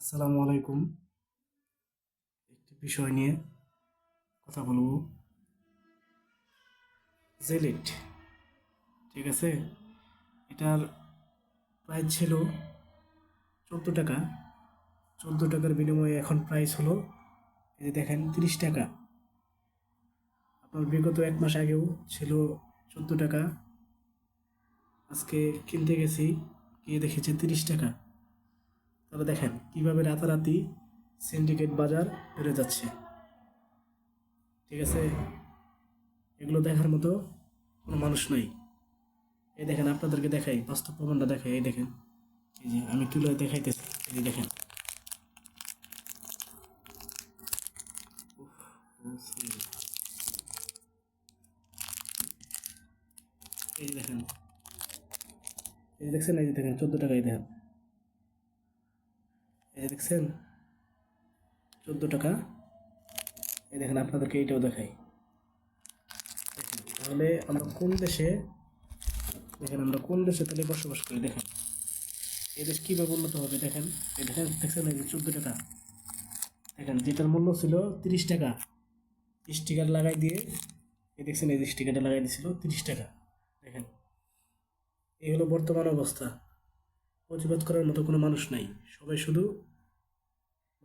আসসালামু আলাইকুম। একটি বিষয় নিয়ে কথা বলবো। জেলিট, ঠিক আছে। এটার প্রাইস ছিল 14 টাকা। 14 টাকার বিনিময়ে এখন প্রাইস হলো, এই যে দেখেন, 30 টাকা। আপনার বিগত 1 মাস আগেও ছিল 14 টাকা। আজকে কিনতে গেছি, গিয়ে দেখেছি 30 টাকা। তাহলে দেখেন কিভাবে রাতারাতি সিন্ডিকেট বাজার বেড়ে যাচ্ছে, ঠিক আছে। এগুলো দেখার মতো কোনো মানুষ নাই। এই দেখেন, আপনাদেরকে দেখাই, বাস্তব প্রমাণটা দেখাই। এই দেখেন, এই যে আমি তুলে দেখাইতেছি। এই যে দেখেন, এই যে দেখেন, এই যে দেখছেন, এই যে দেখেন 14 টাকা। এই দেখেন, এই যে দেখছেন 14 টাকা। এই দেখেন, আপনাদেরকে এইটাও দেখাই। দেখেন, তাহলে আমরা কোন দেশে, দেখেন আমরা কোন দেশে তাহলে বসবাস করি। দেখেন এই দেশ কীভাবে উন্নত হবে। দেখেন, এই দেখেন, দেখছেন এই যে 14 টাকা। দেখেন, যেটার মূল্য ছিল 30 টাকা, স্টিকার লাগাই দিয়ে, এই দেখছেন, এই যে স্টিকারটা লাগাই দিয়েছিল 30 টাকা। দেখেন, এই হলো বর্তমান অবস্থা। প্রতিবাদ করার মতো কোনো মানুষ নাই। সবাই শুধু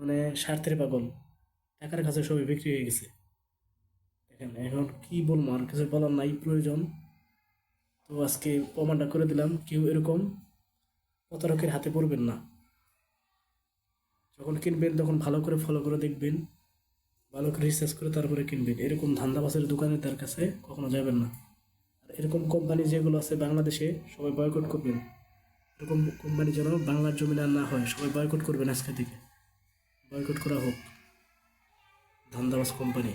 মানে স্বার্থের পাগল, টাকার কাছে সবাই বিক্রি হয়ে গেছে। দেখেন, এখন কি বলবো, আর কিছু বলার নাই প্রয়োজন। তো আজকে প্রমাণটা করে দিলাম, কেউ এরকম প্রতারকের হাতে পড়বেন না। যখন কিনবেন তখন ভালো করে ফলো করে দেখবেন, ভালো করে রিসার্চ করে তারপরে কিনবেন। এরকম ধান্দাবাজের দোকানে তার কাছে কখনো যাবেন না। আর এরকম কোম্পানি যেগুলো আছে বাংলাদেশে, সবাই বয়কট করবেন। এরকম কোম্পানি যেন বাংলার জমিনে আর না হয়, সবাই বয়কট করবেন আজকে থেকে। বয়কট করা হোক ধান্দাবাজ কোম্পানি।